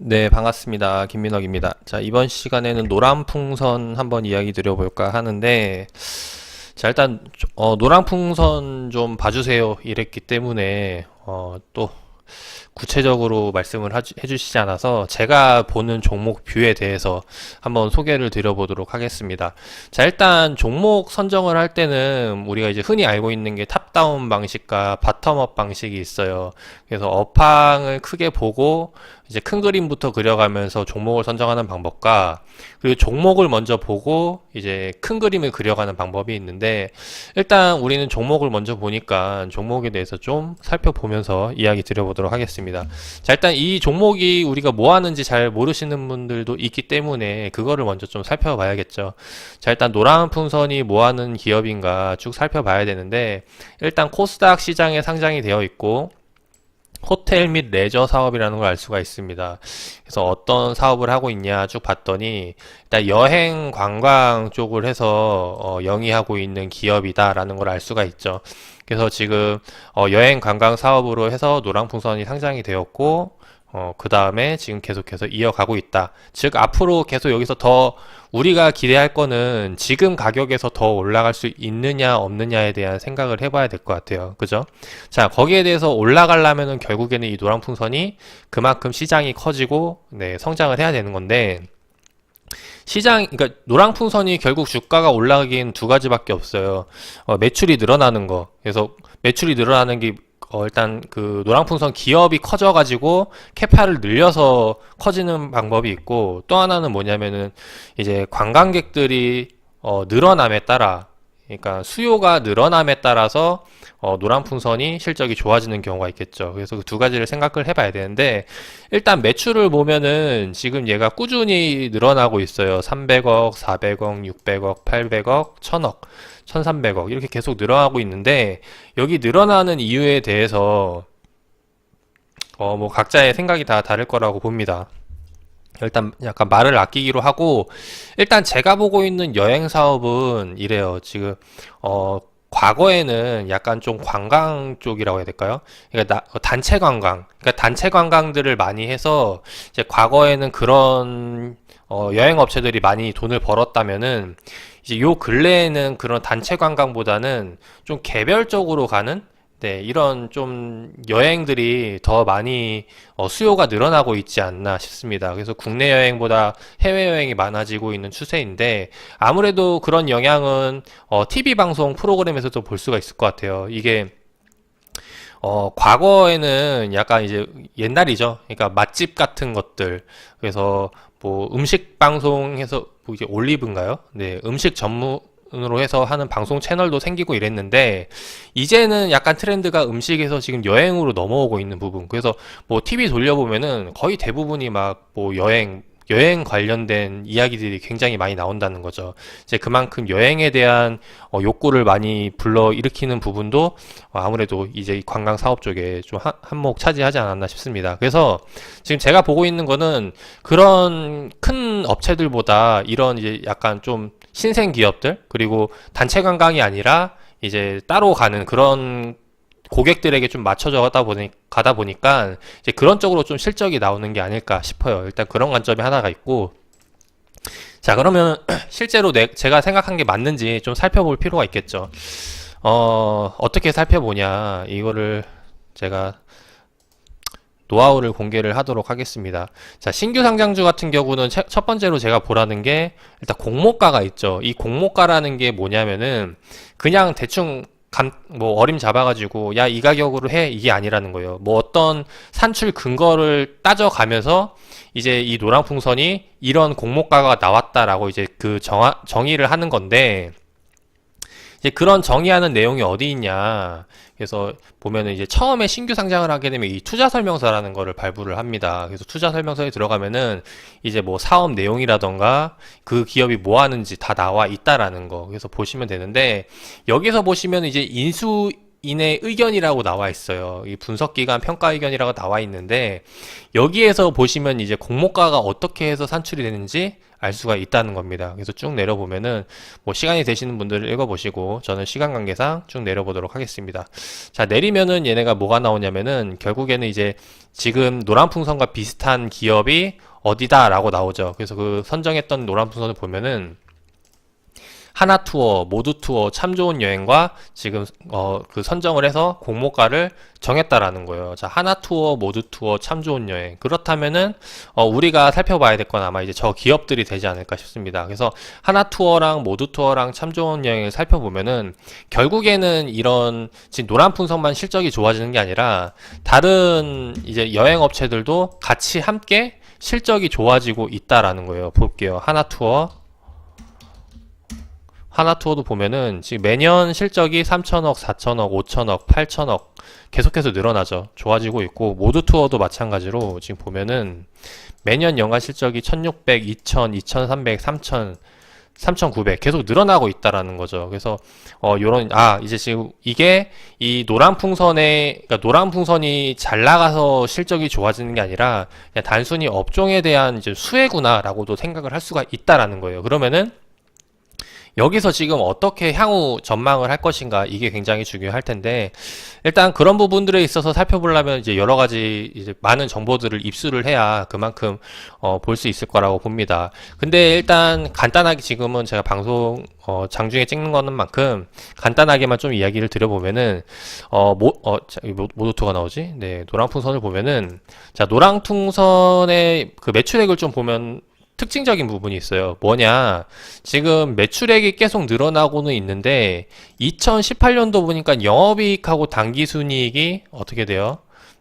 네, 반갑습니다. 김민혁입니다. 자, 이번 시간에는 노란풍선 한번 이야기 드려볼까 하는데, 자, 일단, 노란풍선 좀 봐주세요. 이랬기 때문에, 또, 구체적으로 말씀을 해주시지 않아서 제가 보는 종목 뷰에 대해서 한번 소개를 드려보도록 하겠습니다. 자, 일단 종목 선정을 할 때는 우리가 이제 흔히 알고 있는 게 탑다운 방식과 바텀업 방식이 있어요. 그래서 업황을 크게 보고 이제 큰 그림부터 그려가면서 종목을 선정하는 방법과 그리고 종목을 먼저 보고 이제 큰 그림을 그려가는 방법이 있는데, 일단 우리는 종목을 먼저 보니까 종목에 대해서 좀 살펴보면서 이야기 드려보도록 하겠습니다. 자, 일단 이 종목이 우리가 뭐 하는지 잘 모르시는 분들도 있기 때문에 그거를 먼저 좀 살펴봐야겠죠. 자, 일단 노란풍선이 뭐 하는 기업인가 쭉 살펴봐야 되는데, 일단 코스닥 시장에 상장이 되어 있고 호텔 및 레저 사업이라는 걸 알 수가 있습니다. 그래서 어떤 사업을 하고 있냐 쭉 봤더니 일단 여행 관광 쪽을 해서 영위하고 있는 기업이다라는 걸 알 수가 있죠. 그래서 지금 여행 관광 사업으로 해서 노랑풍선이 상장이 되었고, 그 다음에 지금 계속해서 이어가고 있다. 즉 앞으로 계속 여기서 더 우리가 기대할 거는 지금 가격에서 더 올라갈 수 있느냐 없느냐에 대한 생각을 해봐야 될 것 같아요. 그죠? 자, 거기에 대해서 올라가려면은 결국에는 이 노랑풍선이 그만큼 시장이 커지고 성장을 해야 되는 건데, 그러니까 노랑풍선이 결국 주가가 올라가기엔 두 가지밖에 없어요. 매출이 늘어나는 거. 그래서 매출이 늘어나는 게 일단 그 노랑풍선 기업이 커져가지고 캐파를 늘려서 커지는 방법이 있고, 또 하나는 뭐냐면은 이제 관광객들이 늘어남에 따라, 그러니까 수요가 늘어남에 따라서 노란풍선이 실적이 좋아지는 경우가 있겠죠. 그래서 그 두 가지를 생각을 해봐야 되는데, 일단 매출을 보면은 지금 얘가 꾸준히 늘어나고 있어요. 300억, 400억, 600억, 800억, 1000억, 1300억 이렇게 계속 늘어나고 있는데, 여기 늘어나는 이유에 대해서 뭐 각자의 생각이 다 다를 거라고 봅니다. 일단 약간 말을 아끼기로 하고, 일단 제가 보고 있는 여행 사업은 이래요. 지금 과거에는 약간 좀 관광 쪽이라고 해야 될까요? 그러니까 단체 관광, 그러니까 단체 관광들을 많이 해서 이제 과거에는 그런 여행 업체들이 많이 돈을 벌었다면은, 이제 요 근래에는 그런 단체 관광보다는 좀 개별적으로 가는 이런 좀 여행들이 더 많이 수요가 늘어나고 있지 않나 싶습니다. 그래서 국내 여행보다 해외 여행이 많아지고 있는 추세인데, 아무래도 그런 영향은 TV 방송 프로그램에서도 볼 수가 있을 것 같아요. 이게 과거에는 약간 이제 옛날이죠. 그러니까 맛집 같은 것들, 그래서 뭐 음식 방송에서 뭐 이게 올리브인가요? 네, 음식 전문으로 해서 하는 방송 채널도 생기고 이랬는데, 이제는 약간 트렌드가 음식에서 지금 여행으로 넘어오고 있는 부분. 그래서 뭐 TV 돌려보면은 거의 대부분이 막 뭐 여행 관련된 이야기들이 굉장히 많이 나온다는 거죠. 이제 그만큼 여행에 대한 욕구를 많이 불러 일으키는 부분도 아무래도 이제 이 관광 사업 쪽에 좀 한몫 차지하지 않았나 싶습니다. 그래서 지금 제가 보고 있는 거는 그런 큰 업체들보다 이런 이제 약간 좀 신생 기업들, 그리고 단체 관광이 아니라 이제 따로 가는 그런 고객들에게 좀 맞춰져 가다 보니까 이제 그런 쪽으로 좀 실적이 나오는 게 아닐까 싶어요. 일단 그런 관점이 하나가 있고, 자, 그러면 실제로 제가 생각한 게 맞는지 좀 살펴볼 필요가 있겠죠. 어떻게 살펴보냐, 이거를 제가 노하우를 공개를 하도록 하겠습니다. 자, 신규 상장주 같은 경우는 첫 번째로 제가 보라는 게 일단 공모가가 있죠. 이 공모가라는 게 뭐냐면은 그냥 대충 뭐 어림 잡아가지고 야, 이 가격으로 해, 이게 아니라는 거예요. 뭐 어떤 산출 근거를 따져가면서 이제 이 노랑풍선이 이런 공모가가 나왔다라고 이제 그 정의를 하는 건데, 이제 그런 정의하는 내용이 어디 있냐. 그래서 보면은 이제 처음에 신규 상장을 하게 되면 이 투자 설명서라는 거를 발부를 합니다. 그래서 투자 설명서에 들어가면은 이제 뭐 사업 내용이라던가 그 기업이 뭐 하는지 다 나와 있다라는 거. 그래서 보시면 되는데, 여기서 보시면 이제 인의 의견이라고 나와 있어요. 이 분석기관 평가 의견이라고 나와 있는데 여기에서 보시면 이제 공모가가 어떻게 해서 산출이 되는지 알 수가 있다는 겁니다. 그래서 쭉 내려보면은 뭐 시간이 되시는 분들 읽어보시고 저는 시간 관계상 쭉 내려보도록 하겠습니다. 자, 내리면은 얘네가 뭐가 나오냐면은 결국에는 이제 지금 노란풍선과 비슷한 기업이 어디다라고 나오죠. 그래서 그 선정했던 노란풍선을 보면은 하나투어, 모두투어, 참 좋은 여행과 지금 그 선정을 해서 공모가를 정했다라는 거예요. 자, 하나투어, 모두투어, 참 좋은 여행. 그렇다면은 우리가 살펴봐야 될 건 아마 이제 저 기업들이 되지 않을까 싶습니다. 그래서 하나투어랑 모두투어랑 참 좋은 여행을 살펴보면은 결국에는 이런 지금 노란풍선만 실적이 좋아지는 게 아니라 다른 이제 여행 업체들도 같이 함께 실적이 좋아지고 있다라는 거예요. 볼게요. 하나투어도 보면은 지금 매년 실적이 3천억, 4천억, 5천억, 8천억 계속해서 늘어나죠. 좋아지고 있고 모두투어도 마찬가지로 지금 보면은 매년 연간 실적이 1600, 2000, 2300, 3000, 3900 계속 늘어나고 있다라는 거죠. 그래서 이제 지금 이게 이 그러니까 노란풍선이 잘 나가서 실적이 좋아지는 게 아니라 그냥 단순히 업종에 대한 이제 수혜구나라고도 생각을 할 수가 있다라는 거예요. 그러면은 여기서 지금 어떻게 향후 전망을 할 것인가 이게 굉장히 중요할 텐데 일단 그런 부분들에 있어서 살펴보려면 이제 여러 가지 이제 많은 정보들을 입수를 해야 그만큼 볼 수 있을 거라고 봅니다. 근데 일단 간단하게 지금은 제가 방송 장중에 찍는 거는 만큼 간단하게만 좀 이야기를 드려보면은 모두투가 나오지? 네, 노랑풍선을 보면은 자, 노랑풍선의 그 매출액을 좀 보면 특징적인 부분이 있어요. 뭐냐? 지금 매출액이 계속 늘어나고는 있는데 2018년도 보니까 영업이익하고 당기순이익이 어떻게 돼요?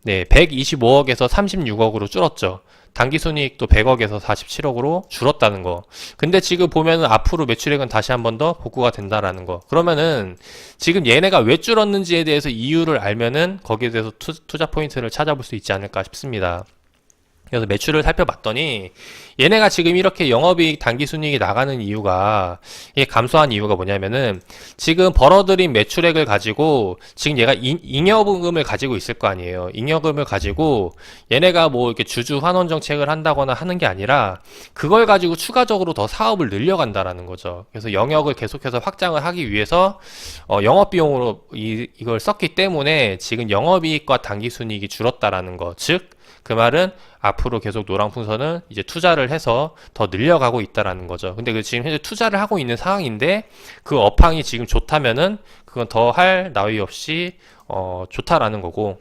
네, 125억에서 36억으로 줄었죠. 당기순이익도 100억에서 47억으로 줄었다는 거. 근데 지금 보면은 앞으로 매출액은 다시 한 번 더 복구가 된다라는 거. 그러면은 지금 얘네가 왜 줄었는지에 대해서 이유를 알면은 거기에 대해서 투자 포인트를 찾아볼 수 있지 않을까 싶습니다. 그래서 매출을 살펴봤더니 얘네가 지금 이렇게 영업이익 당기순이익이 나가는 이유가 이게 감소한 이유가 뭐냐면은 지금 벌어들인 매출액을 가지고 지금 얘가 잉여금을 가지고 있을 거 아니에요. 잉여금을 가지고 얘네가 뭐 이렇게 주주 환원 정책을 한다거나 하는 게 아니라 그걸 가지고 추가적으로 더 사업을 늘려간다라는 거죠. 그래서 영역을 계속해서 확장을 하기 위해서 영업비용으로 이걸 썼기 때문에 지금 영업이익과 당기순이익이 줄었다라는 거. 즉 그 말은 앞으로 계속 노랑풍선은 이제 투자를 해서 더 늘려가고 있다라는 거죠. 근데 그 지금 현재 투자를 하고 있는 상황인데 그 업황이 지금 좋다면은 그건 더 할 나위 없이 좋다라는 거고.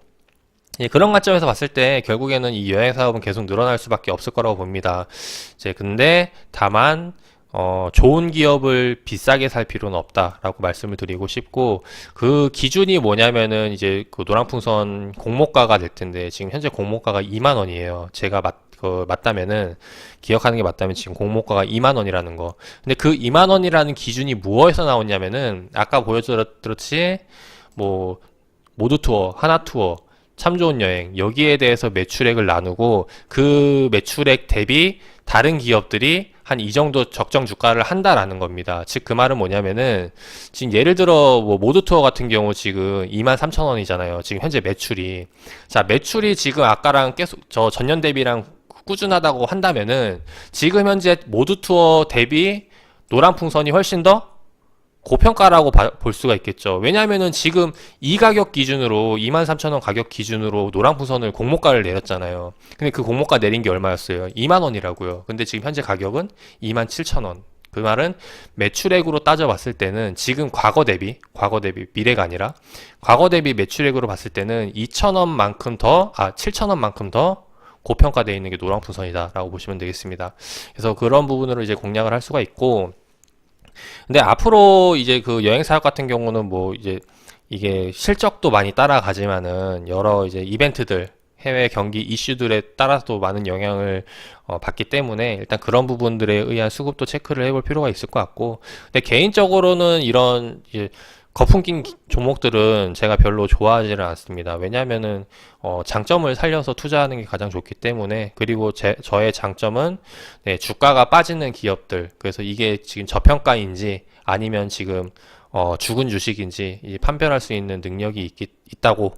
예, 그런 관점에서 봤을 때 결국에는 이 여행 사업은 계속 늘어날 수밖에 없을 거라고 봅니다. 이제 근데 다만 좋은 기업을 비싸게 살 필요는 없다라고 말씀을 드리고 싶고, 그 기준이 뭐냐면은 이제 그 노랑풍선 공모가가 될 텐데, 지금 현재 공모가가 2만 원이에요. 제가 맞다면은, 기억하는 게 맞다면 지금 공모가가 2만 원이라는 거. 근데 그 2만 원이라는 기준이 무엇에서 나왔냐면은, 아까 보여드렸듯이, 뭐, 모두투어, 하나투어, 참 좋은 여행, 여기에 대해서 매출액을 나누고, 그 매출액 대비 다른 기업들이 한 이 정도 적정 주가를 한다라는 겁니다. 즉 그 말은 뭐냐면은 지금 예를 들어 뭐 모두투어 같은 경우 지금 23,000원이잖아요. 지금 현재 매출이. 자, 매출이 지금 아까랑 계속 저 전년 대비랑 꾸준하다고 한다면은 지금 현재 모두투어 대비 노랑풍선이 훨씬 더 고평가라고 볼 수가 있겠죠. 왜냐면은 지금 이 가격 기준으로 23,000원 가격 기준으로 노랑풍선을 공모가를 내렸잖아요. 근데 그 공모가 내린 게 얼마였어요? 2만 원이라고요. 근데 지금 현재 가격은 27,000원. 그 말은 매출액으로 따져봤을 때는 지금 과거 대비 미래가 아니라 과거 대비 매출액으로 봤을 때는 7,000원만큼 더 고평가되어 있는 게 노랑풍선이다라고 보시면 되겠습니다. 그래서 그런 부분으로 이제 공략을 할 수가 있고, 근데 앞으로 이제 그 여행 사업 같은 경우는 뭐 이제 이게 실적도 많이 따라가지만은 여러 이제 이벤트들, 해외 경기 이슈들에 따라서도 많은 영향을 받기 때문에 일단 그런 부분들에 의한 수급도 체크를 해볼 필요가 있을 것 같고, 근데 개인적으로는 이런 이제 거품 낀 종목들은 제가 별로 좋아하지는 않습니다. 왜냐하면은 장점을 살려서 투자하는 게 가장 좋기 때문에. 그리고 저의 장점은 네, 주가가 빠지는 기업들, 그래서 이게 지금 저평가인지 아니면 지금 죽은 주식인지 판별할 수 있는 능력이 있다고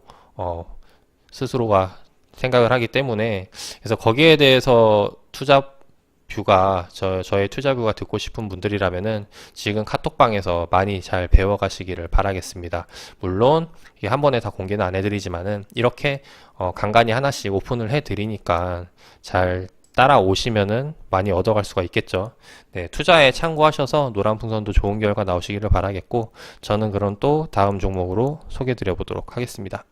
스스로가 생각을 하기 때문에, 그래서 거기에 대해서 저의 투자뷰가 듣고 싶은 분들이라면은 지금 카톡방에서 많이 잘 배워가시기를 바라겠습니다. 물론 이게 한 번에 다 공개는 안 해드리지만은 이렇게 간간히 하나씩 오픈을 해드리니까 잘 따라오시면은 많이 얻어갈 수가 있겠죠. 네, 투자에 참고하셔서 노란풍선도 좋은 결과 나오시기를 바라겠고, 저는 그럼 또 다음 종목으로 소개드려 보도록 하겠습니다.